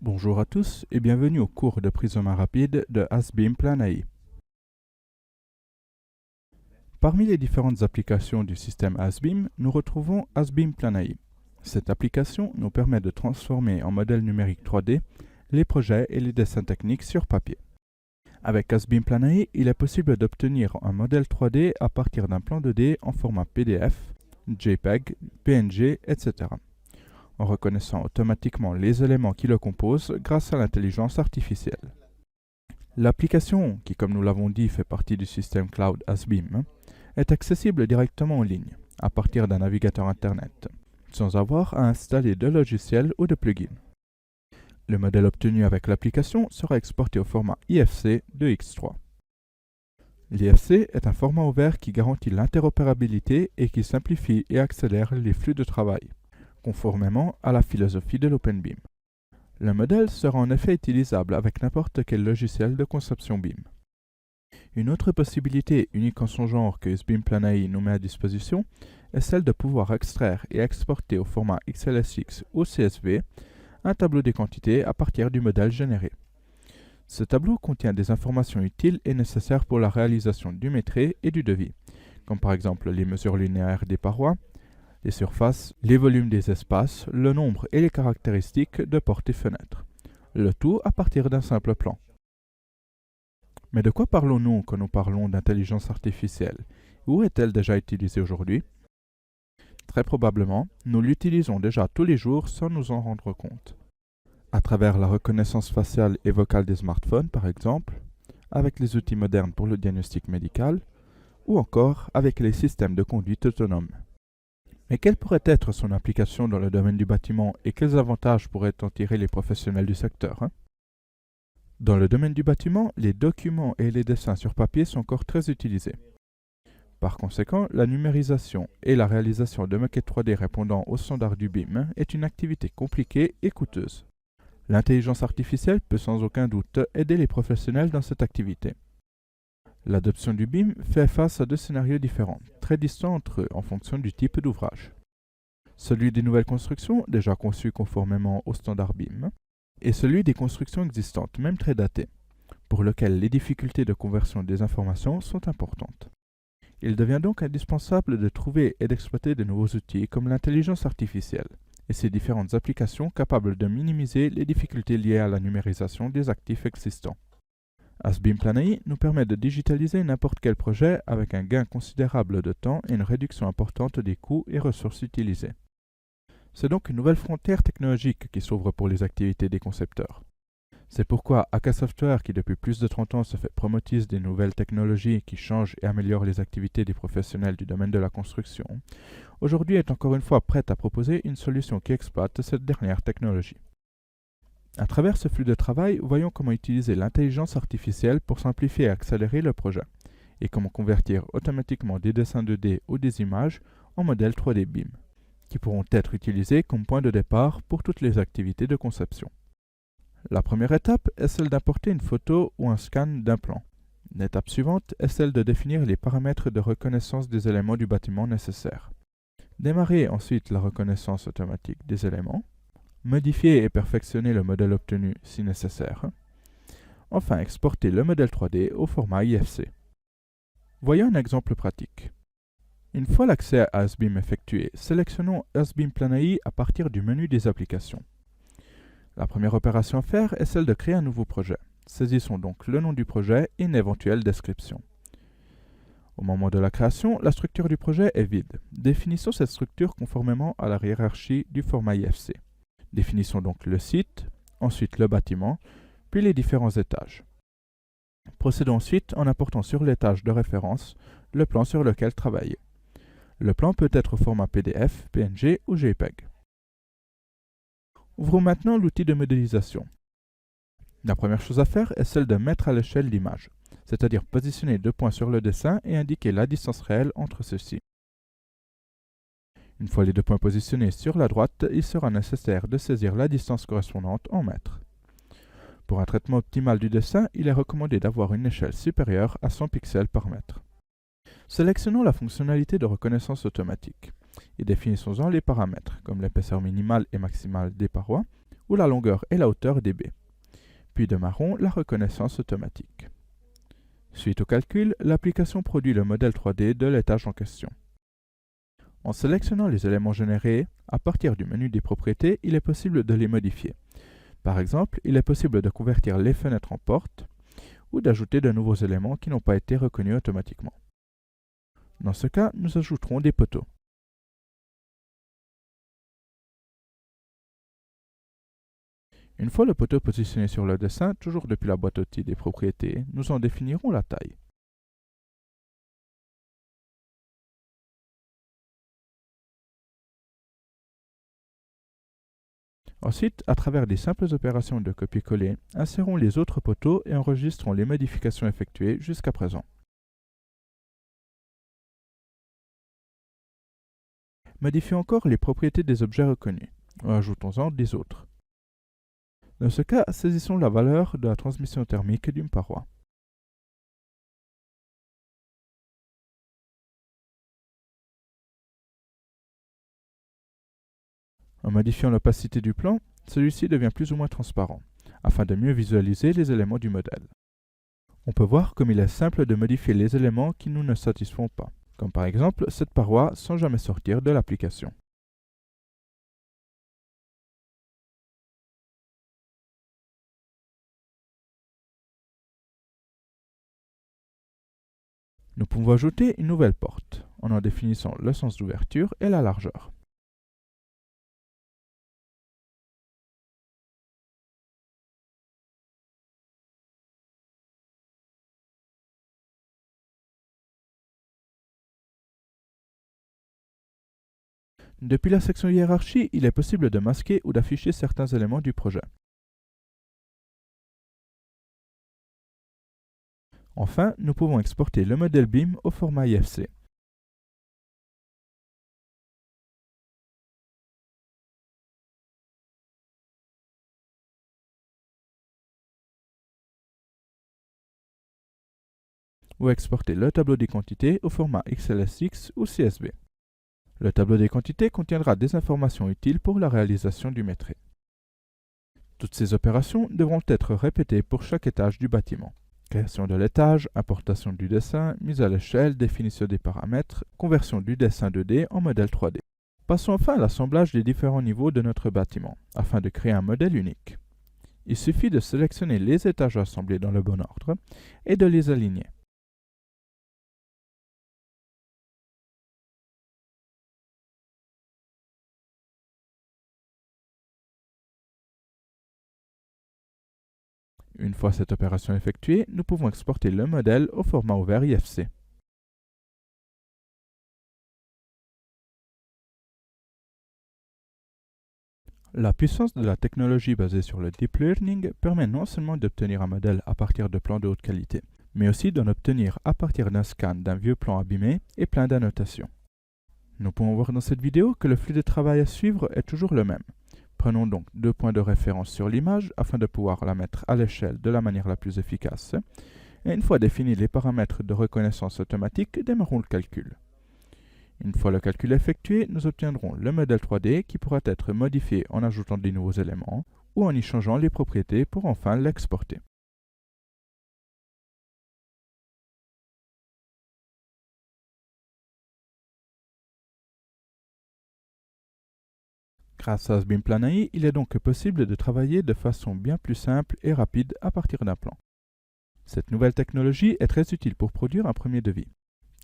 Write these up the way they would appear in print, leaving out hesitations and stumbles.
Bonjour à tous et bienvenue au cours de Prisma rapide de HasBeam Plan AI. Parmi les différentes applications du système HasBeam, nous retrouvons HasBeam Plan AI. Cette application nous permet de transformer en modèle numérique 3D les projets et les dessins techniques sur papier. Avec HasBeam Plan AI, il est possible d'obtenir un modèle 3D à partir d'un plan 2D en format PDF, JPEG, PNG, etc. en reconnaissant automatiquement les éléments qui le composent grâce à l'intelligence artificielle. L'application, qui comme nous l'avons dit fait partie du système cloud HasBeam, est accessible directement en ligne, à partir d'un navigateur Internet, sans avoir à installer de logiciel ou de plugin. Le modèle obtenu avec l'application sera exporté au format IFC de X3. L'IFC est un format ouvert qui garantit l'interopérabilité et qui simplifie et accélère les flux de travail, conformément à la philosophie de l'OpenBeam. Le modèle sera en effet utilisable avec n'importe quel logiciel de conception BIM. Une autre possibilité unique en son genre que HasBeam Plan AI nous met à disposition est celle de pouvoir extraire et exporter au format XLSX ou CSV un tableau des quantités à partir du modèle généré. Ce tableau contient des informations utiles et nécessaires pour la réalisation du métré et du devis, comme par exemple les mesures linéaires des parois, les surfaces, les volumes des espaces, le nombre et les caractéristiques de portes et fenêtres. Le tout à partir d'un simple plan. Mais de quoi parlons-nous quand nous parlons d'intelligence artificielle? Où est-elle déjà utilisée aujourd'hui? Très probablement, nous l'utilisons déjà tous les jours sans nous en rendre compte. À travers la reconnaissance faciale et vocale des smartphones, par exemple, avec les outils modernes pour le diagnostic médical, ou encore avec les systèmes de conduite autonome. Mais quelle pourrait être son application dans le domaine du bâtiment et quels avantages pourraient en tirer les professionnels du secteur? Dans le domaine du bâtiment, les documents et les dessins sur papier sont encore très utilisés. Par conséquent, la numérisation et la réalisation de maquettes 3D répondant aux standards du BIM est une activité compliquée et coûteuse. L'intelligence artificielle peut sans aucun doute aider les professionnels dans cette activité. L'adoption du BIM fait face à deux scénarios différents, très distants entre eux en fonction du type d'ouvrage. Celui des nouvelles constructions, déjà conçues conformément aux standards BIM, et celui des constructions existantes, même très datées, pour lequel les difficultés de conversion des informations sont importantes. Il devient donc indispensable de trouver et d'exploiter de nouveaux outils comme l'intelligence artificielle et ses différentes applications capables de minimiser les difficultés liées à la numérisation des actifs existants. HasBeam Plan AI nous permet de digitaliser n'importe quel projet avec un gain considérable de temps et une réduction importante des coûts et ressources utilisées. C'est donc une nouvelle frontière technologique qui s'ouvre pour les activités des concepteurs. C'est pourquoi AK Software, qui depuis plus de 30 ans se fait promotrice des nouvelles technologies qui changent et améliorent les activités des professionnels du domaine de la construction, aujourd'hui est encore une fois prête à proposer une solution qui exploite cette dernière technologie. À travers ce flux de travail, voyons comment utiliser l'intelligence artificielle pour simplifier et accélérer le projet, et comment convertir automatiquement des dessins 2D ou des images en modèles 3D BIM, qui pourront être utilisés comme point de départ pour toutes les activités de conception. La première étape est celle d'importer une photo ou un scan d'un plan. L'étape suivante est celle de définir les paramètres de reconnaissance des éléments du bâtiment nécessaires. Démarrer ensuite la reconnaissance automatique des éléments. Modifier et perfectionner le modèle obtenu si nécessaire. Enfin, exporter le modèle 3D au format IFC. Voyons un exemple pratique. Une fois l'accès à HasBeam effectué, sélectionnons HasBeam Plan AI à partir du menu des applications. La première opération à faire est celle de créer un nouveau projet. Saisissons donc le nom du projet et une éventuelle description. Au moment de la création, la structure du projet est vide. Définissons cette structure conformément à la hiérarchie du format IFC. Définissons donc le site, ensuite le bâtiment, puis les différents étages. Procédons ensuite en apportant sur l'étage de référence le plan sur lequel travailler. Le plan peut être au format PDF, PNG ou JPEG. Ouvrons maintenant l'outil de modélisation. La première chose à faire est celle de mettre à l'échelle l'image, c'est-à-dire positionner deux points sur le dessin et indiquer la distance réelle entre ceux-ci. Une fois les deux points positionnés sur la droite, il sera nécessaire de saisir la distance correspondante en mètres. Pour un traitement optimal du dessin, il est recommandé d'avoir une échelle supérieure à 100 pixels par mètre. Sélectionnons la fonctionnalité de reconnaissance automatique et définissons-en les paramètres, comme l'épaisseur minimale et maximale des parois, où la longueur et la hauteur des baies. Puis de marron, la reconnaissance automatique. Suite au calcul, l'application produit le modèle 3D de l'étage en question. En sélectionnant les éléments générés, à partir du menu des propriétés, il est possible de les modifier. Par exemple, il est possible de convertir les fenêtres en portes ou d'ajouter de nouveaux éléments qui n'ont pas été reconnus automatiquement. Dans ce cas, nous ajouterons des poteaux. Une fois le poteau positionné sur le dessin, toujours depuis la boîte à outils des propriétés, nous en définirons la taille. Ensuite, à travers des simples opérations de copier-coller, insérons les autres poteaux et enregistrons les modifications effectuées jusqu'à présent. Modifions encore les propriétés des objets reconnus, ou ajoutons-en des autres. Dans ce cas, saisissons la valeur de la transmission thermique d'une paroi. En modifiant l'opacité du plan, celui-ci devient plus ou moins transparent, afin de mieux visualiser les éléments du modèle. On peut voir comme il est simple de modifier les éléments qui nous ne satisfont pas, comme par exemple cette paroi sans jamais sortir de l'application. Nous pouvons ajouter une nouvelle porte, en définissant le sens d'ouverture et la largeur. Depuis la section hiérarchie, il est possible de masquer ou d'afficher certains éléments du projet. Enfin, nous pouvons exporter le modèle BIM au format IFC. Ou exporter le tableau des quantités au format XLSX ou CSV. Le tableau des quantités contiendra des informations utiles pour la réalisation du métré. Toutes ces opérations devront être répétées pour chaque étage du bâtiment. Création de l'étage, importation du dessin, mise à l'échelle, définition des paramètres, conversion du dessin 2D en modèle 3D. Passons enfin à l'assemblage des différents niveaux de notre bâtiment, afin de créer un modèle unique. Il suffit de sélectionner les étages assemblés dans le bon ordre et de les aligner. Une fois cette opération effectuée, nous pouvons exporter le modèle au format ouvert IFC. La puissance de la technologie basée sur le Deep Learning permet non seulement d'obtenir un modèle à partir de plans de haute qualité, mais aussi d'en obtenir à partir d'un scan d'un vieux plan abîmé et plein d'annotations. Nous pouvons voir dans cette vidéo que le flux de travail à suivre est toujours le même. Prenons donc 2 points de référence sur l'image afin de pouvoir la mettre à l'échelle de la manière la plus efficace. Et une fois définis les paramètres de reconnaissance automatique, démarrons le calcul. Une fois le calcul effectué, nous obtiendrons le modèle 3D qui pourra être modifié en ajoutant de nouveaux éléments ou en y changeant les propriétés pour enfin l'exporter. Grâce à SBIM Plan.ai, il est donc possible de travailler de façon bien plus simple et rapide à partir d'un plan. Cette nouvelle technologie est très utile pour produire un premier devis,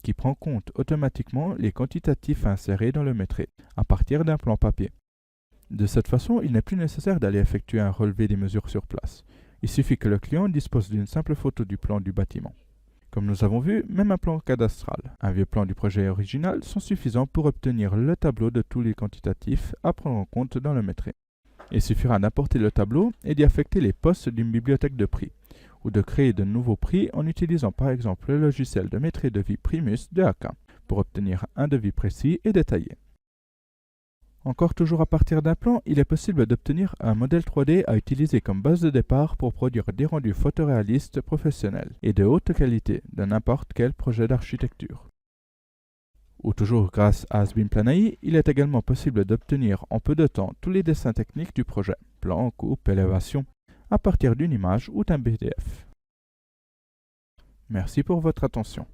qui prend compte automatiquement les quantitatifs à insérer dans le métré, à partir d'un plan papier. De cette façon, il n'est plus nécessaire d'aller effectuer un relevé des mesures sur place. Il suffit que le client dispose d'une simple photo du plan du bâtiment. Comme nous avons vu, même un plan cadastral, un vieux plan du projet original sont suffisants pour obtenir le tableau de tous les quantitatifs à prendre en compte dans le métré. Il suffira d'importer le tableau et d'y affecter les postes d'une bibliothèque de prix, ou de créer de nouveaux prix en utilisant par exemple le logiciel de métré devis Primus de AK, pour obtenir un devis précis et détaillé. Encore toujours à partir d'un plan, il est possible d'obtenir un modèle 3D à utiliser comme base de départ pour produire des rendus photoréalistes professionnels et de haute qualité de n'importe quel projet d'architecture. Ou toujours grâce à Hasbim Planae, il est également possible d'obtenir en peu de temps tous les dessins techniques du projet, plan, coupe, élévation, à partir d'une image ou d'un PDF. Merci pour votre attention.